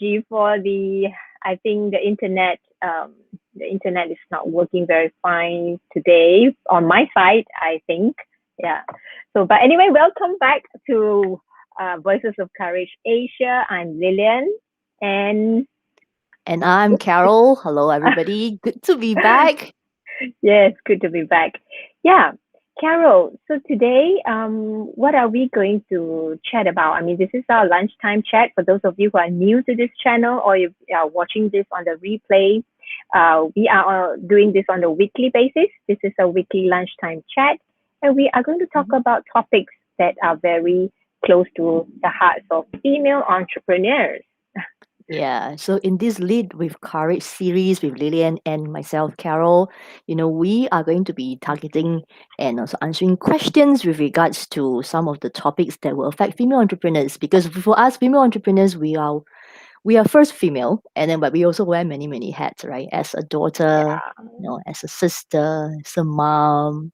apology for I think the internet is not working very fine today on my side, I think. Yeah. So, but anyway, welcome back to Voices of Courage Asia. I'm Lillian, and And I'm Carol. Hello, everybody. Good to be back. yes, good to be back. Yeah, Carol. So today, what are we going to chat about? I mean, this is our lunchtime chat for those of you who are new to this channel or you are watching this on the replay. We are doing this on a weekly basis. This is a weekly lunchtime chat, and we are going to talk Mhm. about topics that are very close to the hearts of female entrepreneurs. Yeah. So in this Lead with Courage series with Lillian and myself, Carol, we are going to be targeting and also answering questions with regards to some of the topics that will affect female entrepreneurs. Because for us, female entrepreneurs, we are first female, and then but we also wear many many hats, right? As a daughter, Yeah, as a sister, as a mom,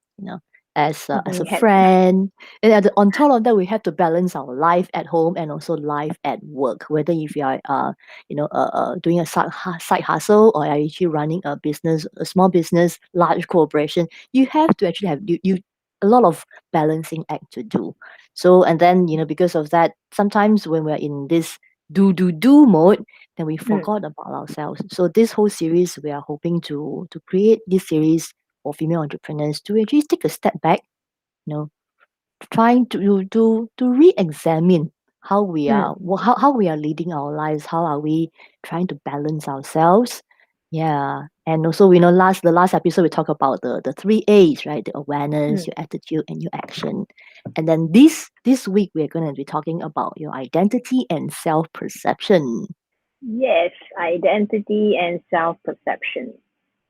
as a many hats. friend, and on top of that, we have to balance our life at home and also life at work. Whether if you are doing a side hustle, or are actually running a business, a small business, large corporation, you have to actually have you a lot of balancing act to do. So and then because of that, sometimes when we're in this do mode, then we Mm, forgot about ourselves. So this whole series, we are hoping to create this series for female entrepreneurs to actually take a step back, you know, trying to re-examine how we mm, are how we are leading our lives, how are we trying to balance ourselves. Yeah. And also, the last episode we talked about the three A's, right? The awareness, mm. your attitude, and your action. And then this week we're going to be talking about your identity and self perception. Yes, identity and self perception,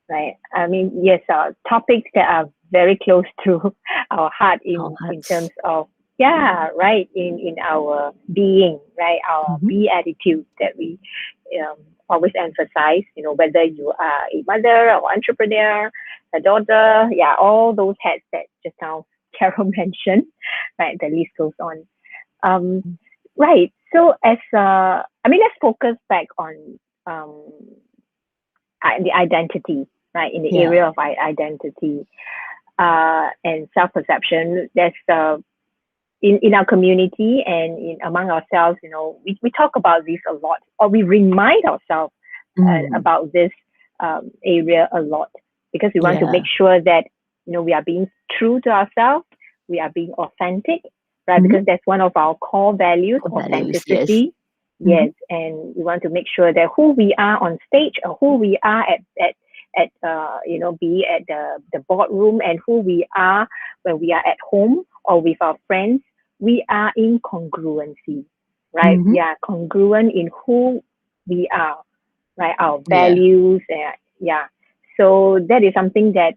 right? I mean, yes, topics that are very close to our heart Our in terms hearts. of, yeah, right, in our being, right? Our Mm-hmm. be attitude that we um, always emphasize, whether you are a mother or entrepreneur, a daughter, yeah, all those hats that just now Carol mentioned, right? The list goes on. Um, right. So I mean, let's focus back on um, the identity, right? In the Yeah. area of identity and self perception, there's in our community and in among ourselves, we talk about this a lot, or we remind ourselves Mm. about this area a lot because we want to make Yeah. sure that we are being true to ourselves, we are being authentic, right? Mm-hmm. Because that's one of our core values, Core values. Yes. authenticity. Mm-hmm. Yes, and we want to make sure that who we are on stage or who we are at be at the boardroom and who we are when we are at home or with our friends, we are in congruency, right? Mm-hmm. We are congruent in who we are, right? Our Yeah. values, yeah. So that is something that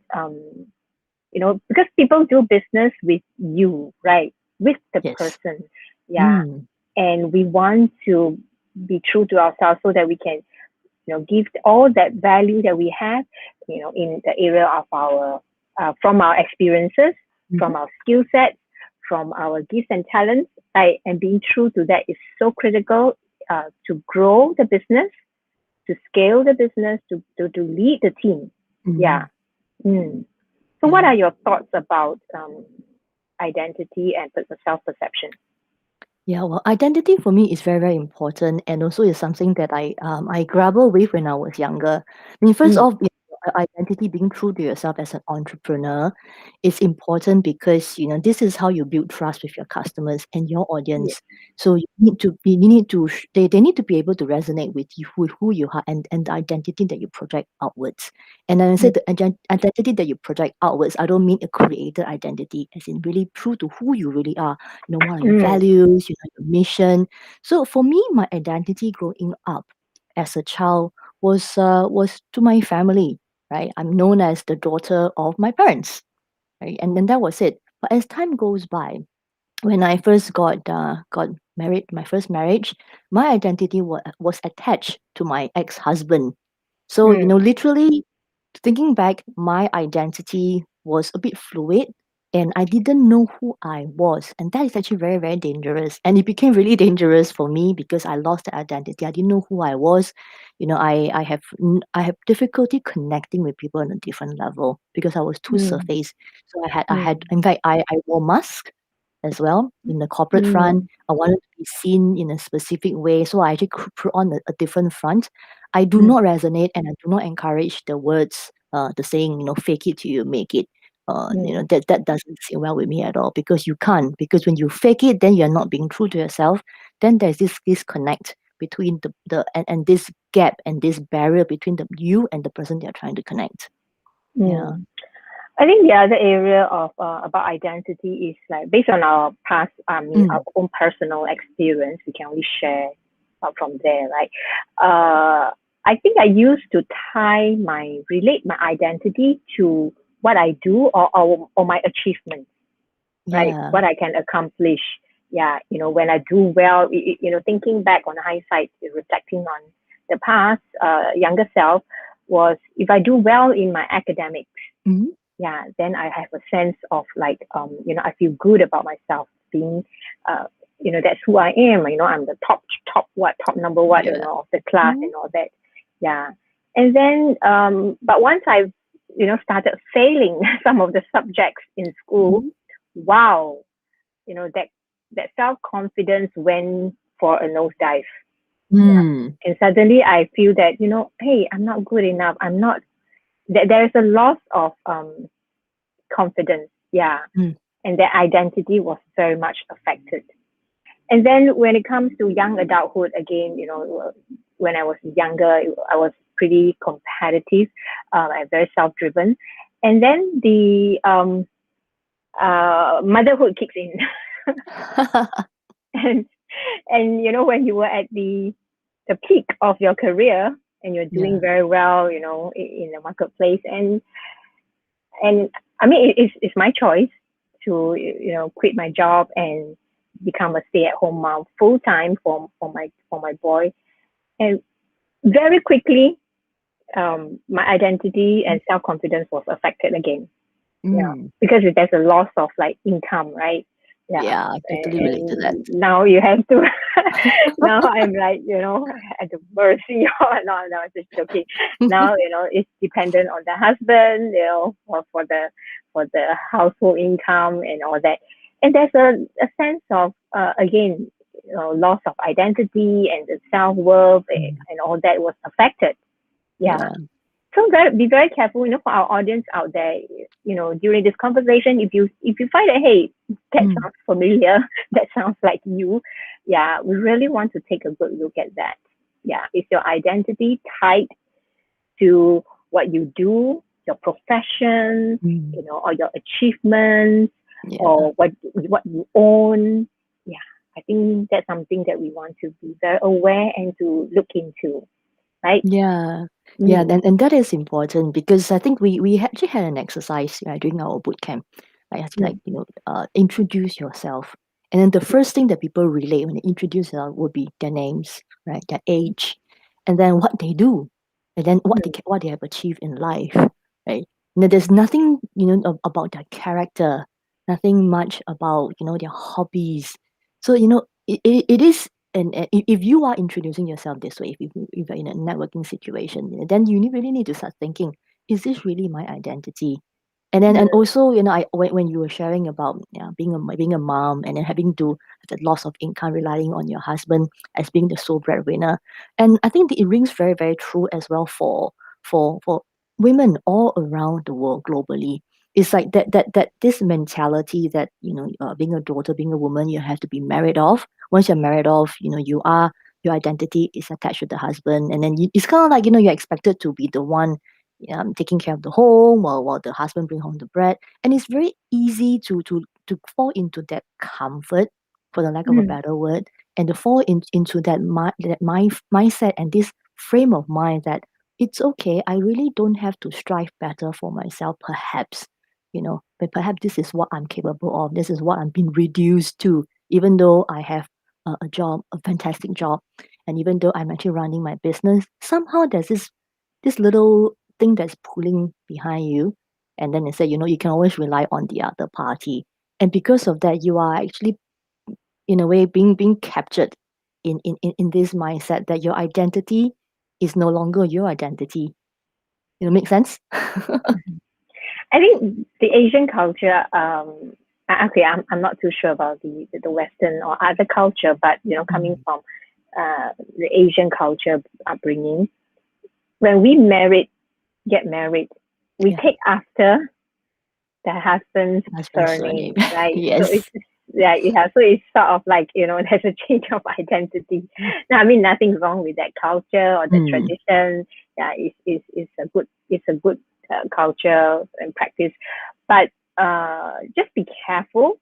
because people do business with you, right? With the Yes. person, yeah. Mm. And we want to be true to ourselves so that we can give all that value that we have, in the area of our, from our experiences, Mm-hmm. from our skill sets, from our gifts and talents, right? And being true to that is so critical to grow the business, to scale the business, to lead the team. Yeah. Mm. Mm. So, what Yeah. are your thoughts about identity and self perception? Yeah, well, identity for me is very, very important, and also is something that I grapple with when I was younger. I mean, first Mm. off, identity, being true to yourself as an entrepreneur, is important because this is how you build trust with your customers and your Yeah. audience. So they need to be able to resonate with you, with who you are, and the identity that you project outwards. And then I Mm. said the identity that you project outwards, I don't mean a created identity, as in really true to who you really are. What are your Mm. values, your mission. So for me, my identity growing up as a child was to my family, right? I'm known as the daughter of my parents, right? And then that was it. But as time goes by, when I first got married, my first marriage, my identity was attached to my ex-husband. So Mm. literally, thinking back, my identity was a bit fluid. and I didn't know who I was. And that is actually very, very dangerous. And it became really dangerous for me because I lost the identity. I didn't know who I was. I have difficulty connecting with people on a different level because I was too mm, surface. So I had mm, in fact I wore mask as well in the corporate front. mm, I wanted to be seen in a specific way. So I actually put on a different front. I do mm, not resonate and I do not encourage the words, the saying, fake it till you make it. mm, That doesn't sit well with me at all because you can't. Because when you fake it, then you're not being true to yourself. Then there's this disconnect between and this gap and this barrier between you and the person you're trying to connect. Yeah. mm. I think the other area of about identity is like based on our past, I mean, our Mm. own personal experience. We can only share from there, right? I think I used to relate my identity to what I do or my achievements, right? Yeah. What I can accomplish. Yeah, when I do well, thinking back on hindsight, reflecting on the past, younger self was if I do well in my academics, Mhm. yeah, then I have a sense of like, I feel good about myself being, uh, that's who I am. I'm the top number what, Yeah. of the class Mhm. and all that. Yeah. And then, but once I, started failing some of the subjects in school, Mhm. wow, that self confidence went for a nosedive. Yeah. Mm. And suddenly I feel that, hey, I'm not good enough. I'm not, there's a loss of, confidence. Yeah. Mm. And their identity was very much affected. And then when it comes to young adulthood, again, when I was younger, I was pretty competitive and very self driven. And then the motherhood kicks in. and when you were at the peak of your career and you're doing Yeah. very well, in the marketplace, and I mean it's my choice to quit my job and become a stay-at-home mom full time for my boy, and very quickly my identity and self-confidence was affected again. Yeah, Mm. because there's a loss of like income, right? Yeah, Yeah, I totally relate to that. and now you have to. Now I'm like, at the mercy. No, it's just joking. Now it's dependent on the husband, for the household income and all that. And there's a sense of again, loss of identity and the self worth Mm. and all that was affected. Yeah, Yeah. so be very careful, for our audience out there, during this conversation, if you find that, hey, that Mm. sounds familiar, that sounds like you, yeah, we really want to take a good look at that. Yeah, is your identity tied to what you do, your profession, Mm. or your achievements, Yeah. or what you own? Yeah, I think that's something that we want to be very aware and to look into, right? Yeah. Yeah, Mm, and that is important because I think we actually had an exercise, during our boot camp. Right? It's like, mm, introduce yourself. And then the first thing that people relate when they introduce themselves would be their names, right? Their age, and then what they do, and then mm, what they have achieved in life, right? Now, there's nothing, about their character, nothing much about, their hobbies. So, it is, and if you are introducing yourself this way, if you're in a networking situation, then you really need to start thinking, is this really my identity? And mm, also, when you were sharing about, being a mom and then having to the loss of income, relying on your husband as being the sole breadwinner, and I think that it rings very, very true as well for women all around the world globally. It's like that this mentality that, being a daughter, being a woman, you have to be married off. Once you're married off, your identity is attached to the husband, and then it's kind of like, you're expected to be the one, taking care of the home while the husband bring home the bread. And it's very easy to fall into that comfort, for the lack of a mm. better word, and to fall into that mindset and this frame of mind that it's okay, I really don't have to strive better for myself, perhaps, but perhaps this is what I'm capable of, this is what I'm being reduced to, even though I have a job, a fantastic job, and even though I'm actually running my business, somehow there's this little thing that's pulling behind you. And then they say, you can always rely on the other party. And because of that, you are actually, in a way, being captured in this mindset that your identity is no longer your identity. Make sense? I think the Asian culture, okay, I'm not too sure about the Western or other culture, but coming from the Asian culture upbringing, when we get married, we take after the husband's surname, right? Yes. So so it's sort of like, there's a change of identity. Now, I mean, nothing's wrong with that culture or the tradition. Yeah, it's a good culture and practice, but just be careful.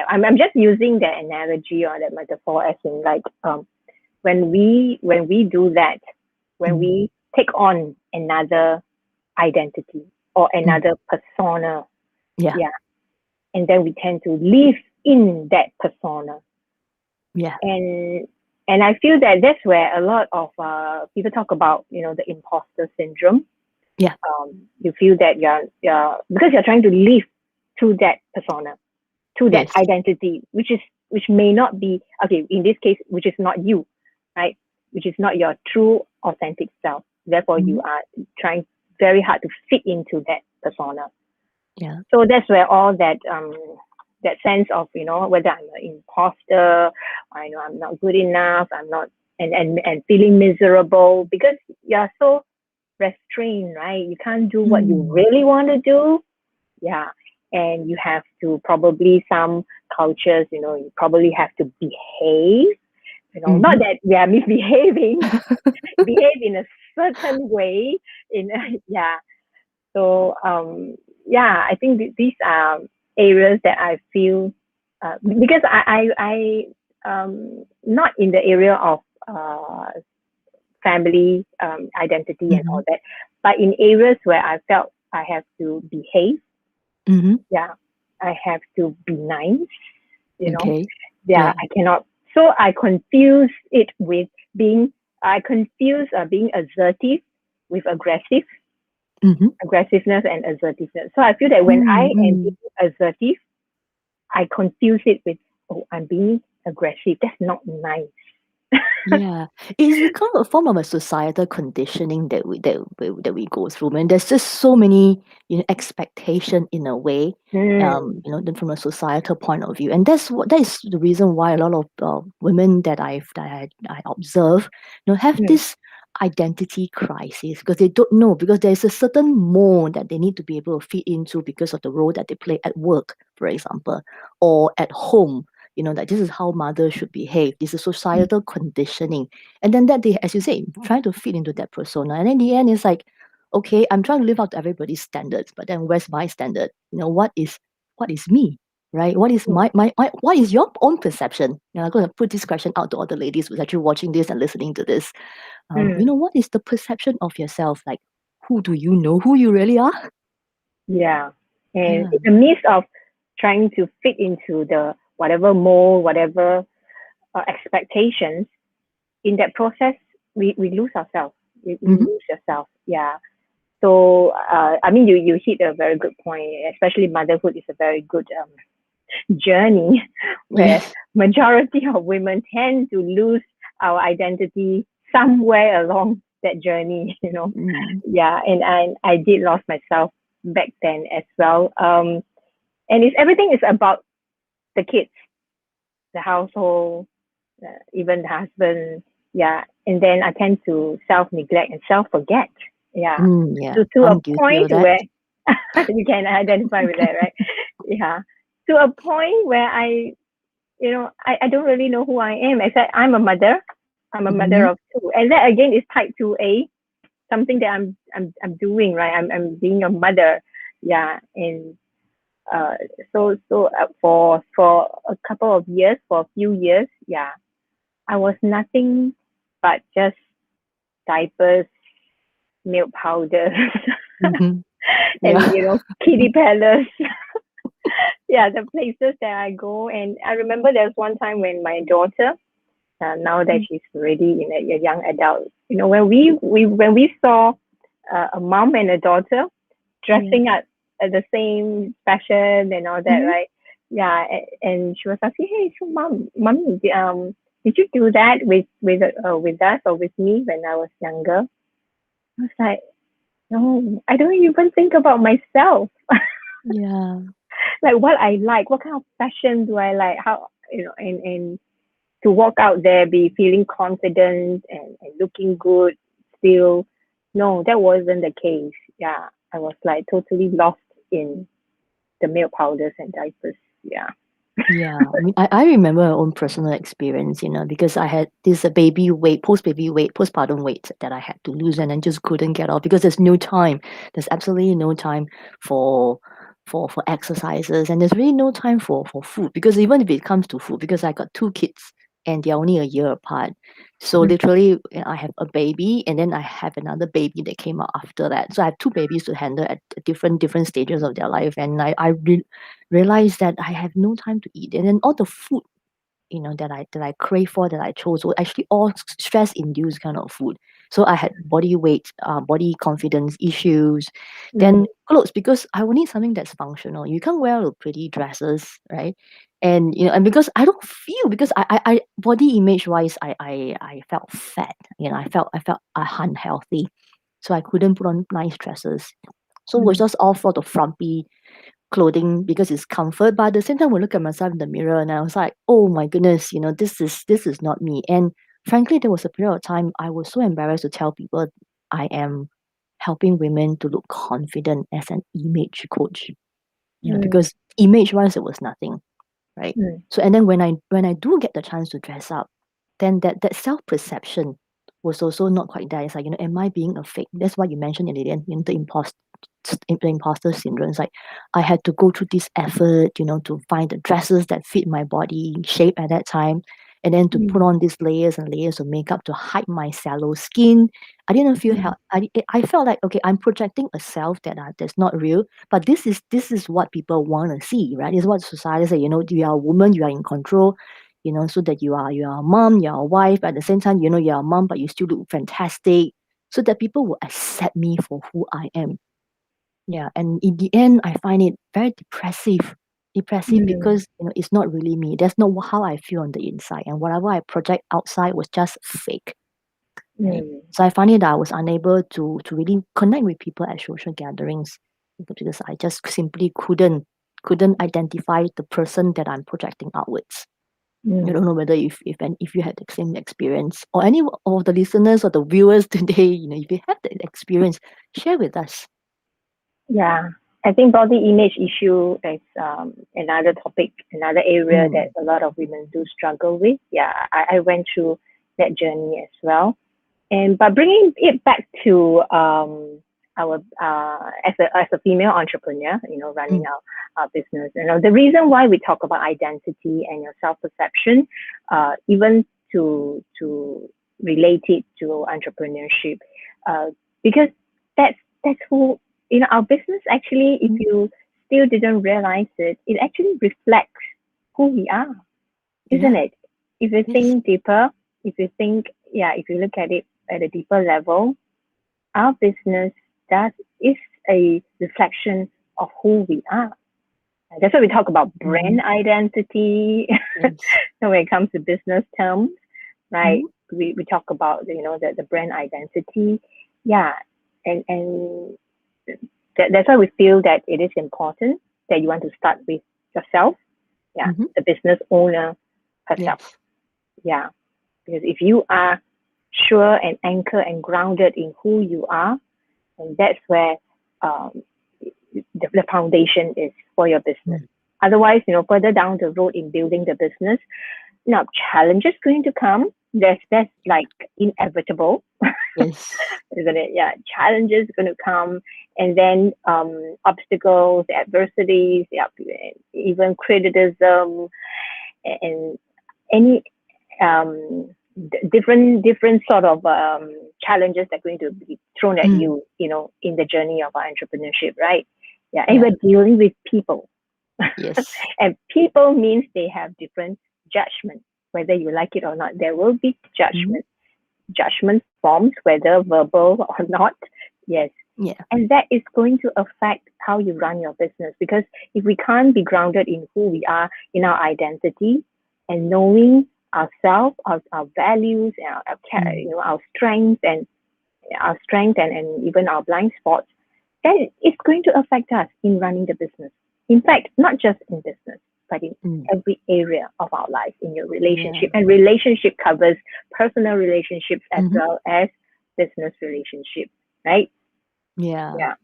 I'm just using that analogy or that metaphor as in like when we do that, when we take on another identity or another persona, Yeah. and then we tend to live in that persona. Yeah. And I feel that that's where a lot of people talk about, the imposter syndrome. Yeah. You feel that you're because you're trying to live through that persona, to that identity, which may not be, okay, in this case, which is not you, right? Which is not your true authentic self. Therefore, you are trying very hard to fit into that persona. Yeah. So that's where all that that sense of, whether I'm an imposter, or, I'm not good enough, I'm not, and feeling miserable because you're so restrained, right? You can't do what you really want to do. Yeah. And you have to probably, some cultures, you probably have to behave, not that we are misbehaving, behave in a certain way. So, I think these are areas that I feel, because I not in the area of family identity and all that, but in areas where I felt I have to behave. I have to be nice, Okay. I cannot. So I confuse it with being assertive with aggressiveness and assertiveness. So I feel that when I am being assertive, I confuse it with, oh, I'm being aggressive. That's not nice. Yeah, it's become a form of a societal conditioning that we go through. And there's just so many expectation in a way, from a societal point of view, and that is the reason why a lot of women that I observe, have this identity crisis because they don't know, because there's a certain mold that they need to be able to fit into because of the role that they play at work, for example, or at home. That this is how mothers should behave. This is societal conditioning. And then that they, as you say, trying to fit into that persona. And in the end, it's like, okay, I'm trying to live up to everybody's standards, but then where's my standard? What is me? Right? What is my what is your own perception? I'm going to put this question out to all the ladies who's actually watching this and listening to this. What is the perception of yourself? Like, who do you know who you really are? Yeah. And in the midst of trying to fit into the whatever mold, whatever expectations, in that process, we lose ourselves. We lose yourself. Yeah. So, I mean, you hit a very good point, especially motherhood is a very good journey where majority of women tend to lose our identity somewhere along that journey, Yeah. And I did lose myself back then as well. And everything is about the kids, the household, even the husband. Yeah. And then I tend to self-neglect and self-forget. Yeah. To a point where you can identify with that, right? Yeah. To a point where I don't really know who I am. Except I'm a mother. I'm a mother of two. And that again is type 2A, something that I'm doing, right? I'm being a mother. Yeah. And so for a couple of years, for a few years, yeah, I was nothing but just diapers, milk powders, and kiddie palace. Yeah, the places that I go. And I remember there was one time when my daughter, now that she's already in a young adult, when we saw a mom and a daughter dressing up the same fashion and all that, Mm-hmm. right? Yeah, and she was asking, hey, so mommy, did you do that with us or with me when I was younger? I was like, no, I don't even think about myself. Yeah. Like what I like, what kind of fashion do I like? How and to walk out there, be feeling confident and looking good still. No, that wasn't the case. Yeah, I was like totally lost in the milk powders and diapers. Yeah. Yeah, I mean, I remember my own personal experience, because I had this baby weight, post-baby weight, postpartum weight that I had to lose and then just couldn't get off because there's no time. There's absolutely no time for for exercises, and there's really no time for food, because even if it comes to food, because I got two kids and they're only a year apart. So Mm, literally, I have a baby and then I have another baby that came out after that. So I have two babies to handle at different stages of their life, and I realized that I have no time to eat. And then all the food, that I crave for, that I chose, were actually all stress induced kind of food. So I had body weight, body confidence issues, mm, then clothes, because I will need something that's functional. You can't wear pretty dresses, right? And and because I don't feel, because I body image wise, I felt fat. I felt unhealthy, so I couldn't put on nice dresses. So it was mm, just all for the frumpy clothing because it's comfort. But at the same time, I look at myself in the mirror and I was like, oh my goodness, this is not me. And frankly, there was a period of time I was so embarrassed to tell people I am helping women to look confident as an image coach. mm, Because image wise it was nothing, right? mm, So and then when I do get the chance to dress up, then that self perception was also not quite there. It's like, am I being a fake? That's why you mentioned in the end, the imposter syndrome. It's like I had to go through this effort, to find the dresses that fit my body shape at that time, and then to put mm, on these layers and layers of makeup to hide my sallow skin. I didn't feel mm, I felt like, okay, I'm projecting a self that's not real, but this is what people want to see, right? This is what society say. You are a woman, you are in control, so that you are a mom, you're a wife, but at the same time, you're a mom, but you still look fantastic, so that people will accept me for who I am. Yeah, and in the end, I find it very depressive. Depressive mm, because it's not really me. That's not how I feel on the inside, and whatever I project outside was just fake. Right? mm, So I find it that I was unable to really connect with people at social gatherings because I just simply couldn't identify the person that I'm projecting outwards. I mm. don't know whether if you had the same experience, or any of the listeners or the viewers today, if you have that experience, share with us. Yeah, I think body image issue is another topic, another area that Mm, a lot of women do struggle with. Yeah, I went through that journey as well. And but bringing it back to our as a female entrepreneur, running mm, our business, the reason why we talk about identity and your self perception, even to relate it to entrepreneurship, uh, because that's who our business actually. If mm, you still didn't realize it, it actually reflects who we are, isn't yeah. it? If you Yes. think deeper, if you look at it at a deeper level, our business that is a reflection of who we are. That's why we talk about Mm-hmm. brand identity. Yes. So when it comes to business terms, right? Mm-hmm. We talk about the brand identity. Yeah. And that's why we feel that it is important that you want to start with yourself. Yeah, Mm-hmm. the business owner herself. Yes. Yeah, because if you are sure and anchored and grounded in who you are, and that's where um, the foundation is for your business. Mm. Otherwise, further down the road in building the business, now challenges going to come. That's like inevitable, Yes. isn't it? Yeah, challenges going to come, and then obstacles, adversities, yeah, even criticism, and any different sort of challenges that are going to be thrown at Mm. you, in the journey of our entrepreneurship, right? Yeah, and Yeah. we're dealing with people, Yes. and people means they have different judgment, whether you like it or not. There will be Mm-hmm. judgment forms, whether verbal or not. Yes. Yeah. And that is going to affect how you run your business, because if we can't be grounded in who we are, in our identity, and knowing ourselves, our values, Mm. our strengths, and and even our blind spots, then it's going to affect us in running the business. In fact, not just in business, but in Mm. every area of our life, in your Yeah. relationship. And relationship covers personal relationships as Mm-hmm. well as business relationships, right? Yeah. Yeah.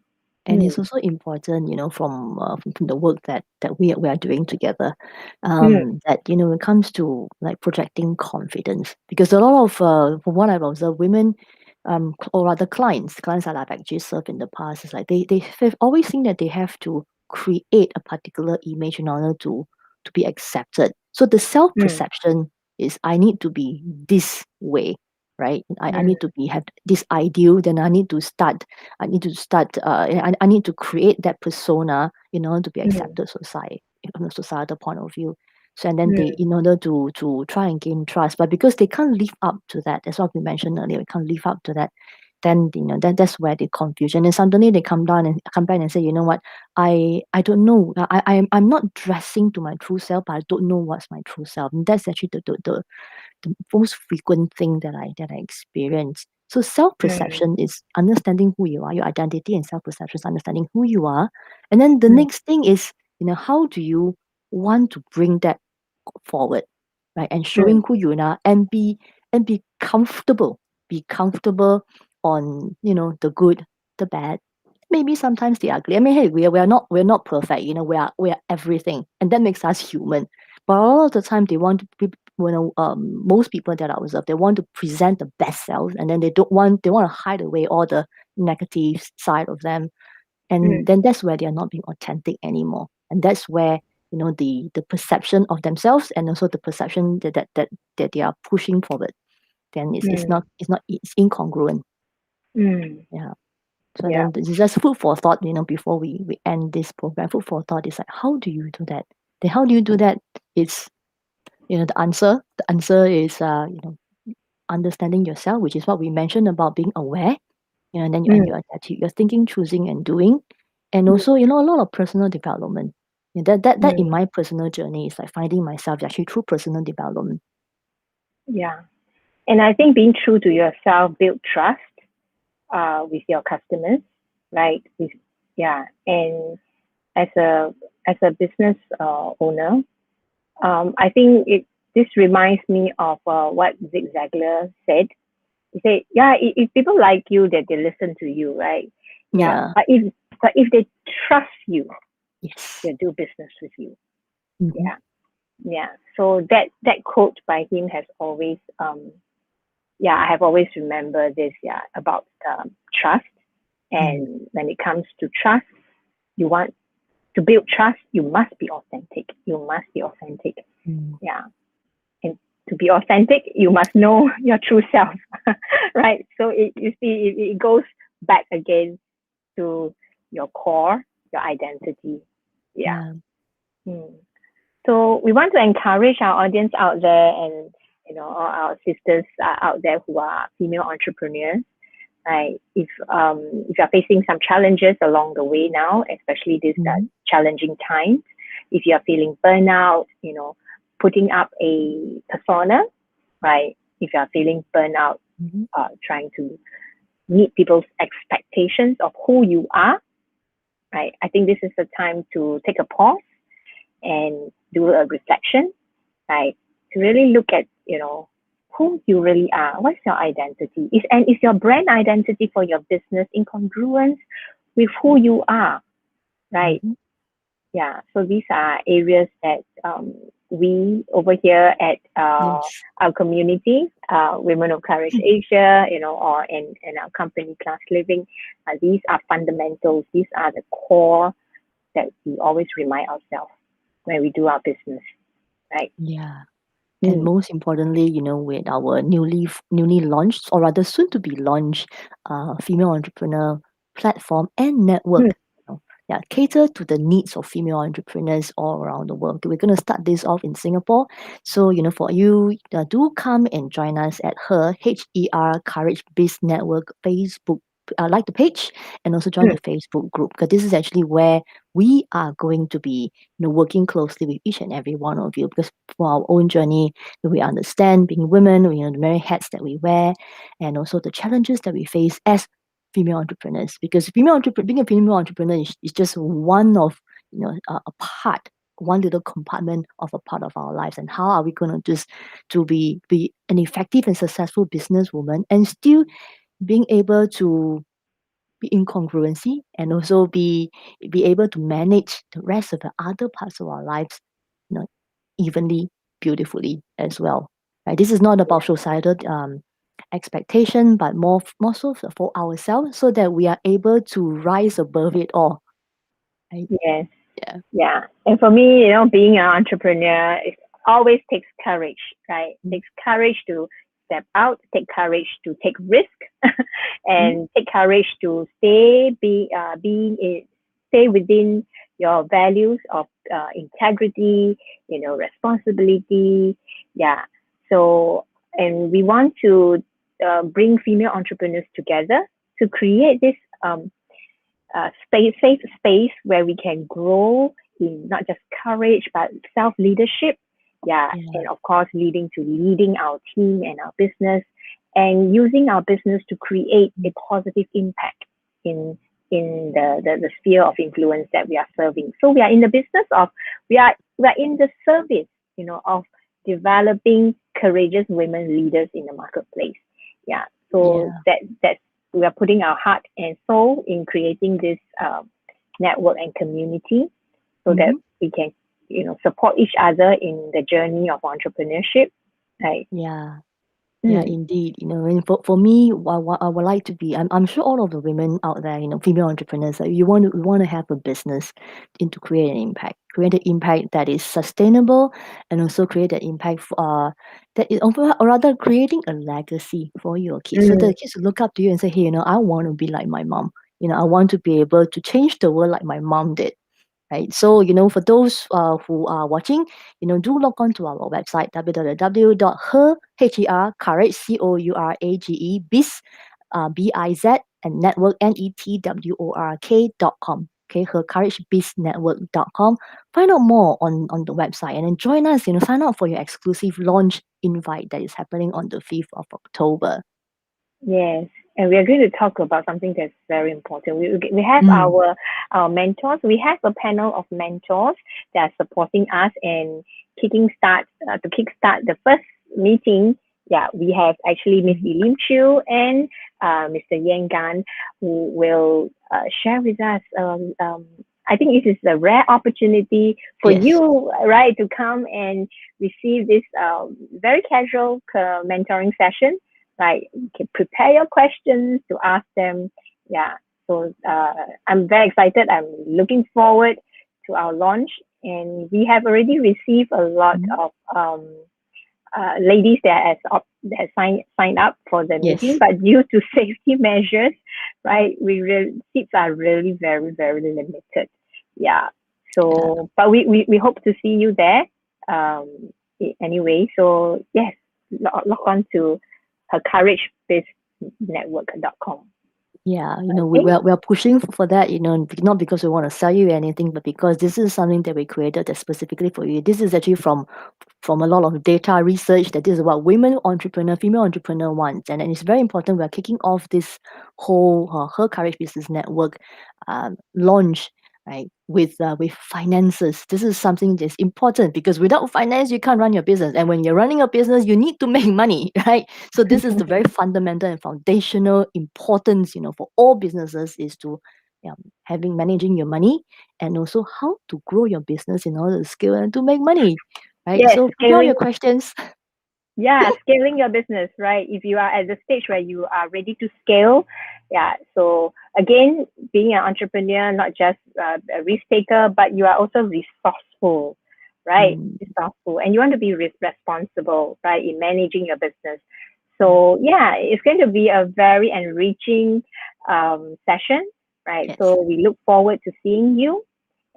And it's Mm, also important, from the work that we are doing together, mm, that when it comes to like projecting confidence, because a lot of from what I've observed, women, or rather clients that I've actually served in the past, is like they've always think that they have to create a particular image in order to be accepted. So the self mm, perception is, I need to be this way, right? I mm, need to be have this ideal. Then I need to create that persona in order to be mm, accepted society from a societal point of view. So, and then they, mm, in order to try and gain trust, but because they can't live up to that, that's what we mentioned earlier, we can't live up to that, then that's where the confusion. And suddenly they come back and say, you know what, I don't know. I'm not dressing to my true self, but I don't know what's my true self. And that's actually the most frequent thing that I experience. So self mm, perception is understanding who you are. Your identity and self perception is understanding who you are. And then the mm, next thing is, how do you want to bring that forward, right? And mm, showing who you are, and be comfortable. Be comfortable on, the good, the bad, maybe sometimes the ugly. I mean, hey, we're not perfect. We are everything, and that makes us human. But a lot of the time, they want to be, most people that I observe, they want to present the best selves, and then they want to hide away all the negative side of them, and mm, then that's where they are not being authentic anymore, and that's where the perception of themselves, and also the perception that they are pushing forward, then mm, it's incongruent. mm. Yeah. So Yeah. then this is just food for thought, before we end this program. Food for thought is like, how do you do that? Then how do you do that? It's, the answer is, understanding yourself, which is what we mentioned about being aware, and then Mm, your attitude, your thinking, choosing, and doing, and mm, also, a lot of personal development. That in mm. my personal journey is like finding myself actually through personal development. Yeah. And I think being true to yourself build trust with your customers, right? Yeah. And as a business owner, I think this reminds me of what Zig Ziglar said. He said, "Yeah, if people like you, that they listen to you, right? Yeah, Yeah. but if they trust you, Yes. they do business with you. Mm-hmm. Yeah, yeah. So that quote by him has always yeah, I have always remembered this, yeah, about trust. Mm. And when it comes to trust, you want to build trust, you must be authentic. You must be authentic. Mm. Yeah. And to be authentic, you must know your true self, right? So you see, it goes back again to your core, your identity. Yeah. Yeah. Hmm. So we want to encourage our audience out there, and all our sisters out there who are female entrepreneurs. Right? If you're facing some challenges along the way now, especially this Mm-hmm. challenging time, if you're feeling burnout, putting up a persona, right? If you're feeling burnout, Mm-hmm. trying to meet people's expectations of who you are, right? I think this is the time to take a pause and do a reflection, right? To really look at, who you really are. What's your identity? Is your brand identity for your business in congruence with who you are, right? Mm-hmm. Yeah. So these are areas that we over here at Yes. our community, Women of Courage Asia, or in our company, Class Living, these are fundamentals. These are the core that we always remind ourselves when we do our business, right? Yeah. And Mm, most importantly, with our newly launched, or rather soon to be launched, female entrepreneur platform and mm, network, yeah, cater to the needs of female entrepreneurs all around the world. We're going to start this off in Singapore. So, for you, do come and join us at Her Courage Biz Network Facebook like the page, and also join the Facebook group, because this is actually where we are going to be, working closely with each and every one of you. Because for our own journey, we understand being women, the many hats that we wear, and also the challenges that we face as female entrepreneurs. Because being a female entrepreneur is just one of, a part, one little compartment of a part of our lives. And how are we going to just to be an effective and successful businesswoman and still being able to be in congruency, and also be able to manage the rest of the other parts of our lives, you know, evenly, beautifully as well. Right? This is not about societal expectation, but more so for ourselves, so that we are able to rise above it all. Right? Yes. Yeah. Yeah. And for me, being an entrepreneur, it always takes courage, right? It takes courage to step out, take courage to take risk, Mm. and take courage to stay within your values of integrity, responsibility. Yeah. So, and we want to bring female entrepreneurs together to create this safe space where we can grow in not just courage but self leadership. Yeah, Yeah. and of course, leading our team and our business, and using our business to create a positive impact in the sphere of influence that we are serving. So we are in the business of we are in the service, of developing courageous women leaders in the marketplace. Yeah, so Yeah. that's we are putting our heart and soul in creating this network and community so that Mm-hmm. we can, support each other in the journey of entrepreneurship. Right. Yeah. Yeah, Mm, indeed. And for me, I would like to be. I'm sure all of the women out there, female entrepreneurs, we want to have a business and to create an impact that is sustainable, and also create an impact or rather creating a legacy for your kids, so mm, the kids will look up to you and say, hey, I want to be like my mom. I want to be able to change the world like my mom did. Right. So, for those who are watching, do log on to our website, www.her, courage, biz, biz, and network, network.com. Okay, Her Courage BizNetwork.com. Find out more on the website, and then join us, sign up for your exclusive launch invite that is happening on the 5th of October. yes. And we are going to talk about something that's very important. We have Mm. our mentors. We have a panel of mentors that are supporting us and kickstart the first meeting. Yeah, we have actually Miss Mhm. Elim Chiu and Mr. Yang Gan, who will share with us. I think it is a rare opportunity for Yes. you, right, to come and receive this very casual mentoring session. Right, you can prepare your questions to ask them. Yeah, so I'm very excited. I'm looking forward to our launch, and we have already received a lot Mhm. of ladies that has signed up for the meeting, Yes. but due to safety measures, right, seats are really very very limited. Yeah, Yeah. so but we hope to see you there. Anyway, so yes, log on to hercouragebizNetwork.com. Yeah, Okay. we are pushing for that, not because we want to sell you anything, but because this is something that we created that's specifically for you. This is actually from a lot of data research that this is what female entrepreneur wants. And it's very important. We're kicking off this whole Her Courage Business Network launch, right, with finances. This is something that's important, because without finance, you can't run your business. And when you're running a business, you need to make money, right? So this is the very fundamental and foundational importance, for all businesses, is to managing your money, and also how to grow your business in order to scale and to make money. Right. Yes, So prepare all scaling. your questions. Yeah, scaling your business, right? If you are at the stage where you are ready to scale, yeah. So again, being an entrepreneur, not just a risk taker, but you are also resourceful, right? Mm, Resourceful, and you want to be responsible, right, in managing your business. yeah. So yeah, it's going to be a very enriching session, right? Yes. So we look forward to seeing you,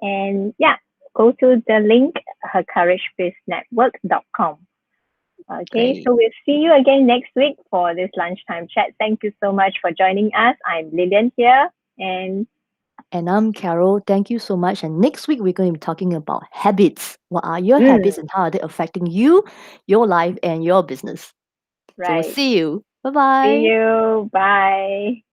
and yeah, go to the link hercouragebiznetwork.com. Okay, Great. so we'll see you again next week for this lunchtime chat. Thank you so much for joining us. I'm Lillian here, and And I'm Carol. Thank you so much. And next week, we're going to be talking about habits. What are your habits mm, and how are they affecting you, your life, and your business? So we'll right. see you. Bye See bye. you. Bye.